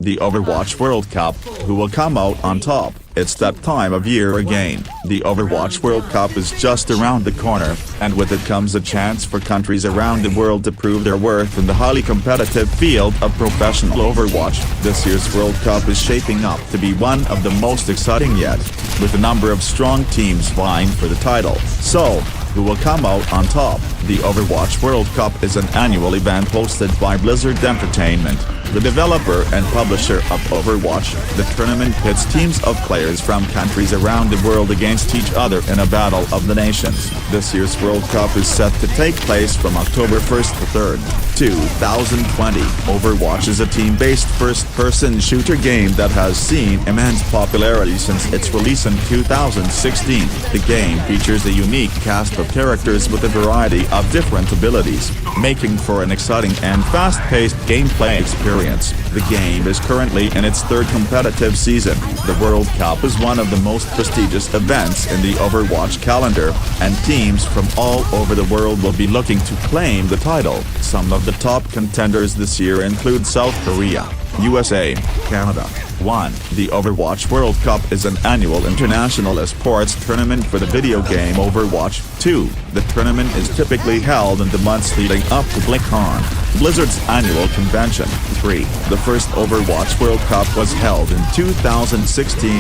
the Overwatch World Cup, who will come out on top. It's that time of year again. The Overwatch World Cup is just around the corner, and with it comes a chance for countries around the world to prove their worth in the highly competitive field of professional Overwatch. This year's World Cup is shaping up to be one of the most exciting yet, with a number of strong teams vying for the title. So, who will come out on top? The Overwatch World Cup is an annual event hosted by Blizzard Entertainment, the developer and publisher of Overwatch. The tournament pits teams of players from countries around the world against each other in a battle of the nations. This year's World Cup is set to take place from October 1st to 3rd, 2020. Overwatch is a team-based first-person shooter game that has seen immense popularity since its release in 2016. The game features a unique cast of characters with a variety of different abilities, making for an exciting and fast-paced gameplay experience. The game is currently in its third competitive season. The World Cup is one of the most prestigious events in the Overwatch calendar, and teams from all over the world will be looking to claim the title. Some of the top contenders this year include South Korea, USA, Canada. 1. The Overwatch World Cup is an annual international esports tournament for the video game Overwatch. 2. The tournament is typically held in the months leading up to BlizzCon, Blizzard's annual convention. 3. The first Overwatch World Cup was held in 2016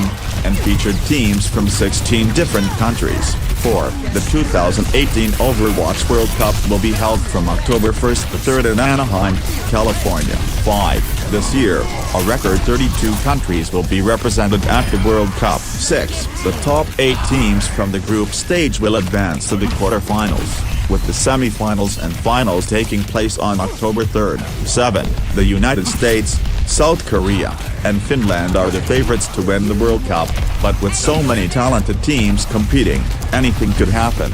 and featured teams from 16 different countries. 4. The 2018 Overwatch World Cup will be held from October 1st to 3rd in Anaheim, California. 5. This year, a record 32 countries will be represented at the World Cup. 6. The top 8 teams from the group stage will advance to the quarterfinals, with the semifinals and finals taking place on October 3rd. 7. The United States, South Korea, and Finland are the favorites to win the World Cup, but with so many talented teams competing, anything could happen.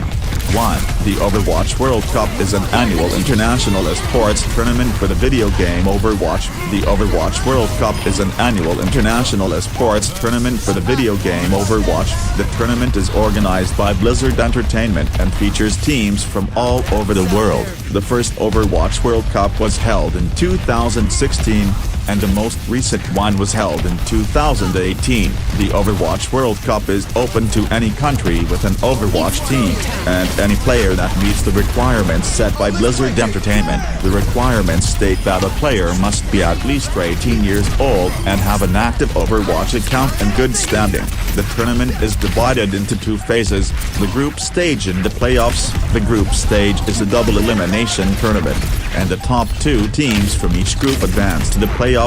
1. The Overwatch World Cup is an annual international esports tournament for the video game Overwatch. The Overwatch World Cup is an annual international esports tournament for the video game Overwatch. The tournament is organized by Blizzard Entertainment and features teams from all over the world. The first Overwatch World Cup was held in 2016, and the most recent one was held in 2018. The Overwatch World Cup is open to any country with an Overwatch team, and any player that meets the requirements set by Blizzard Entertainment. The requirements state that a player must be at least 18 years old and have an active Overwatch account in good standing. The tournament is divided into 2 phases, the group stage and the playoffs. The group stage is a double elimination tournament, and the top 2 teams from each group advance to the playoffs.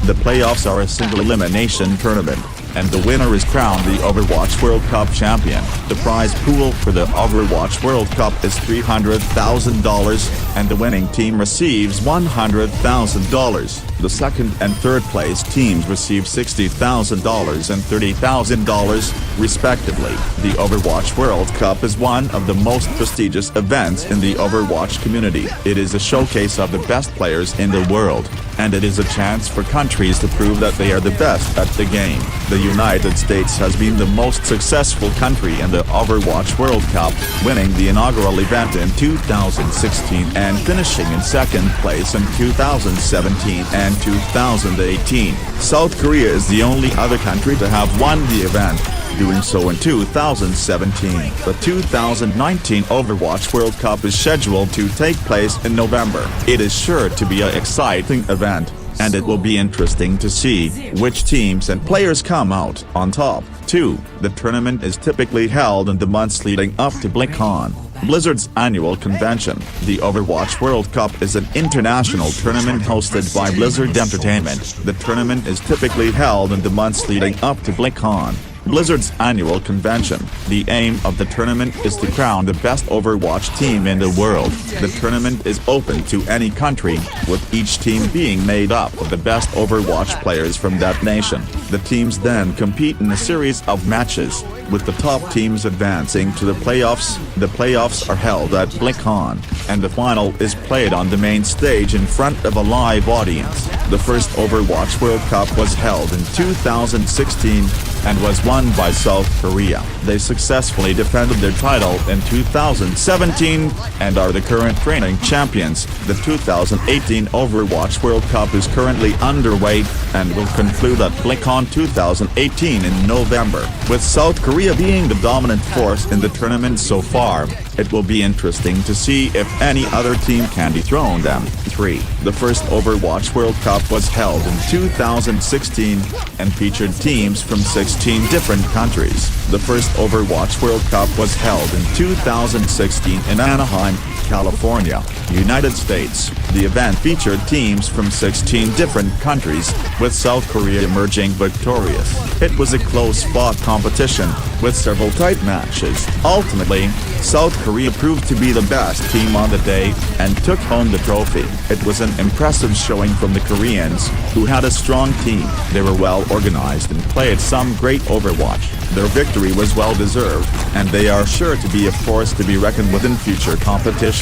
The playoffs are a single elimination tournament, and the winner is crowned the Overwatch World Cup champion. The prize pool for the Overwatch World Cup is $300,000, and the winning team receives $100,000. The second and third place teams receive $60,000 and $30,000, respectively. The Overwatch World Cup is one of the most prestigious events in the Overwatch community. It is a showcase of the best players in the world, and it is a chance for countries to prove that they are the best at the game. The United States has been the most successful country in the Overwatch World Cup, winning the inaugural event in 2016 and finishing in second place in 2017 and 2018. South Korea is the only other country to have won the event, doing so in 2017. The 2019 Overwatch World Cup is scheduled to take place in November. It is sure to be an exciting event, and it will be interesting to see which teams and players come out on top. 2. The tournament is typically held in the months leading up to BlizzCon, Blizzard's annual convention. The Overwatch World Cup is an international tournament hosted by Blizzard Entertainment. The tournament is typically held in the months leading up to BlizzCon, Blizzard's annual convention. The aim of the tournament is to crown the best Overwatch team in the world. The tournament is open to any country, with each team being made up of the best Overwatch players from that nation. The teams then compete in a series of matches, with the top teams advancing to the playoffs. The playoffs are held at BlizzCon, and the final is played on the main stage in front of a live audience. The first Overwatch World Cup was held in 2016, and was won by South Korea. They successfully defended their title in 2017, and are the current reigning champions. The 2018 Overwatch World Cup is currently underway, and will conclude at BlizzCon 2018 in November. With South Korea being the dominant force in the tournament so far, it will be interesting to see if any other team can dethrone them. 3. The first Overwatch World Cup was held in 2016, and featured teams from 16 different countries. The first Overwatch World Cup was held in 2016 in Anaheim, California, United States. The event featured teams from 16 different countries, with South Korea emerging victorious. It was a close-fought competition, with several tight matches. Ultimately, South Korea proved to be the best team on the day, and took home the trophy. It was an impressive showing from the Koreans, who had a strong team. They were well organized and played some great Overwatch. Their victory was well deserved, and they are sure to be a force to be reckoned with in future competitions.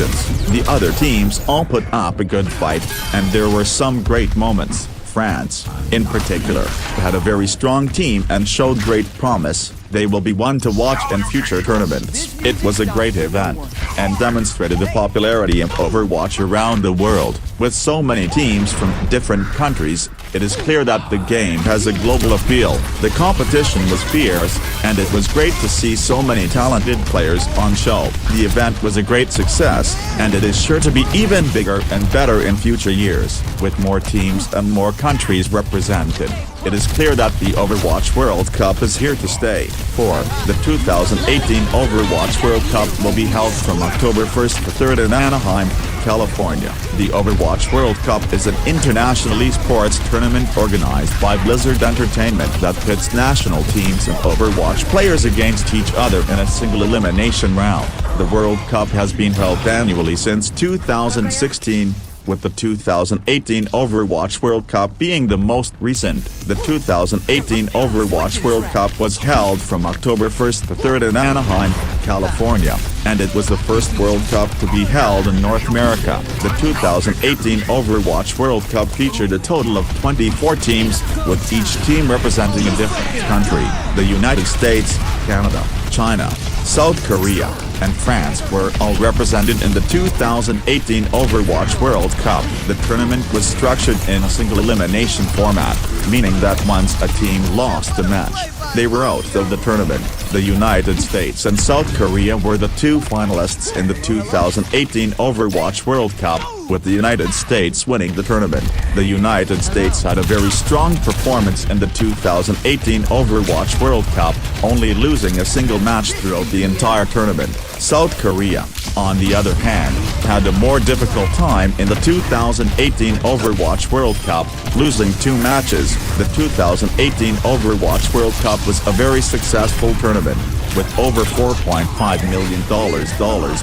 The other teams all put up a good fight, and there were some great moments. France, in particular, had a very strong team and showed great promise. They will be one to watch in future tournaments. It was a great event, and demonstrated the popularity of Overwatch around the world. With so many teams from different countries, it is clear that the game has a global appeal. The competition was fierce, and it was great to see so many talented players on show. The event was a great success, and it is sure to be even bigger and better in future years, with more teams and more countries represented. It is clear that the Overwatch World Cup is here to stay. 4. The 2018 Overwatch World Cup will be held from October 1st to 3rd in Anaheim, California. The Overwatch World Cup is an international esports tournament organized by Blizzard Entertainment that pits national teams and Overwatch players against each other in a single elimination round. The World Cup has been held annually since 2016. With the 2018 Overwatch World Cup being the most recent. The 2018 Overwatch World Cup was held from October 1st to 3rd in Anaheim, California, and it was the first World Cup to be held in North America. The 2018 Overwatch World Cup featured a total of 24 teams, with each team representing a different country. The United States, Canada, China, South Korea, and France were all represented in the 2018 Overwatch World Cup. The tournament was structured in a single elimination format, meaning that once a team lost a match, they were out of the tournament. The United States and South Korea were the two finalists in the 2018 Overwatch World Cup, with the United States winning the tournament. The United States had a very strong performance in the 2018 Overwatch World Cup, only losing a single match throughout the entire tournament. South Korea, on the other hand, had a more difficult time in the 2018 Overwatch World Cup, losing 2 matches. The 2018 Overwatch World Cup was a very successful tournament, with over $4.5 million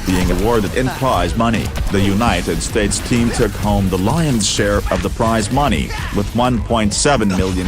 being awarded in prize money. The United States team took home the lion's share of the prize money, with $1.7 million.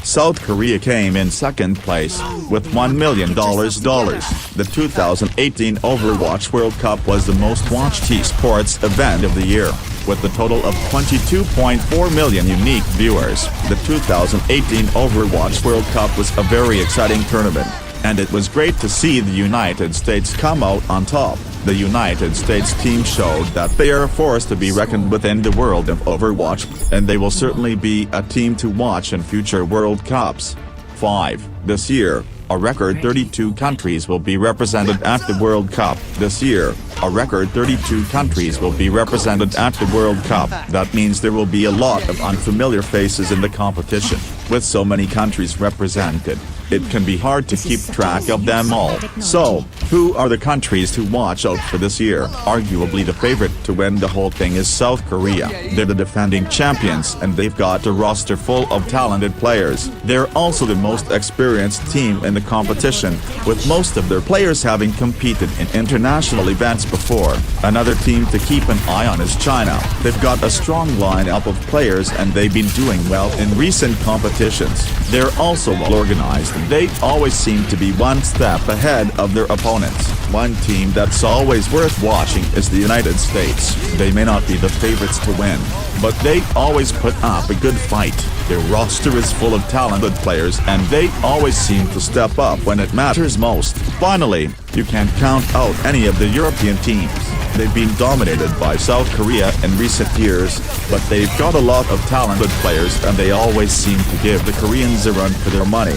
South Korea came in second place, with $1 million. The 2018 Overwatch World Cup was the most watched esports event of the year, with a total of 22.4 million unique viewers. The 2018 Overwatch World Cup was a very exciting tournament, and it was great to see the United States come out on top. The United States team showed that they are a force to be reckoned with in the world of Overwatch, and they will certainly be a team to watch in future World Cups. 5. This year, a record 32 countries will be represented at the World Cup. This year, a record 32 countries will be represented at the World Cup. That means there will be a lot of unfamiliar faces in the competition. With so many countries represented, it can be hard to keep track of them all. So, who are the countries to watch out for this year? Arguably the favorite to win the whole thing is South Korea. They're the defending champions, and they've got a roster full of talented players. They're also the most experienced team in the competition, with most of their players having competed in international events before. Another team to keep an eye on is China. They've got a strong lineup of players, and they've been doing well in recent competitions. They're also well organized. They always seem to be one step ahead of their opponents. One team that's always worth watching is the United States. They may not be the favorites to win, but they always put up a good fight. Their roster is full of talented players and they always seem to step up when it matters most. Finally, you can't count out any of the European teams. They've been dominated by South Korea in recent years, but they've got a lot of talented players and they always seem to give the Koreans a run for their money.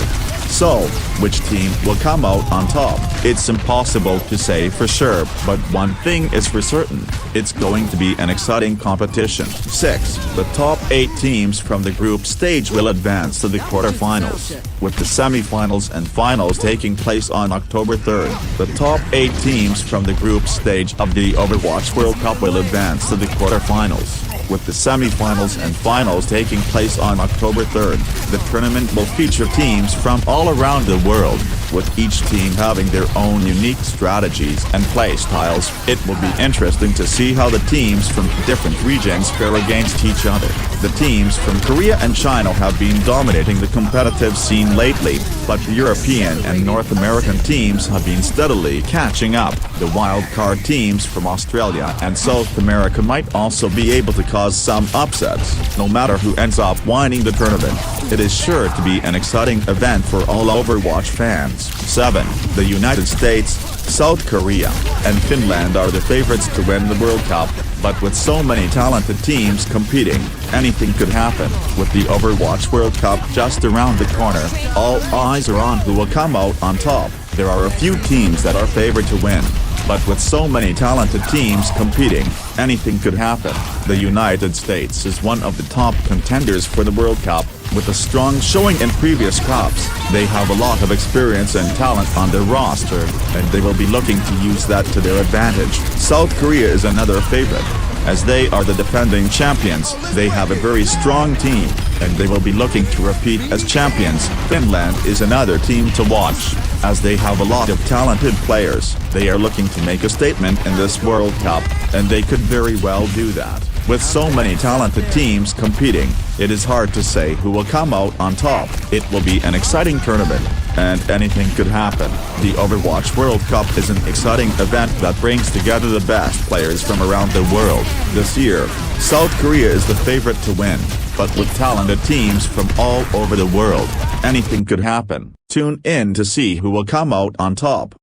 So, which team will come out on top? It's impossible to say for sure, but one thing is for certain, it's going to be an exciting competition. 6. The top 8 teams from the group stage will advance to the quarterfinals, with the semifinals and finals taking place on October 3rd. The top 8 teams from the group stage of the Overwatch World Cup will advance to the quarterfinals, with the semifinals and finals taking place on October 3rd. The tournament will feature teams from all around the world, with each team having their own unique strategies and play styles. It will be interesting to see how the teams from different regions fare against each other. The teams from Korea and China have been dominating the competitive scene lately, but the European and North American teams have been steadily catching up. The wild-card teams from Australia and South America might also be able to cause some upsets. No matter who ends up winning the tournament, it is sure to be an exciting event for all Overwatch fans. 7. The United States, South Korea, and Finland are the favorites to win the World Cup, but with so many talented teams competing, anything could happen. With the Overwatch World Cup just around the corner, all eyes are on who will come out on top. There are a few teams that are favored to win, but with so many talented teams competing, anything could happen. The United States is one of the top contenders for the World Cup, with a strong showing in previous cups. They have a lot of experience and talent on their roster, and they will be looking to use that to their advantage. South Korea is another favorite. As they are the defending champions, they have a very strong team, and they will be looking to repeat as champions. Finland is another team to watch, as they have a lot of talented players. They are looking to make a statement in this World Cup, and they could very well do that. With so many talented teams competing, it is hard to say who will come out on top. It will be an exciting tournament, and anything could happen. The Overwatch World Cup is an exciting event that brings together the best players from around the world. This year, South Korea is the favorite to win, but with talented teams from all over the world, anything could happen. Tune in to see who will come out on top.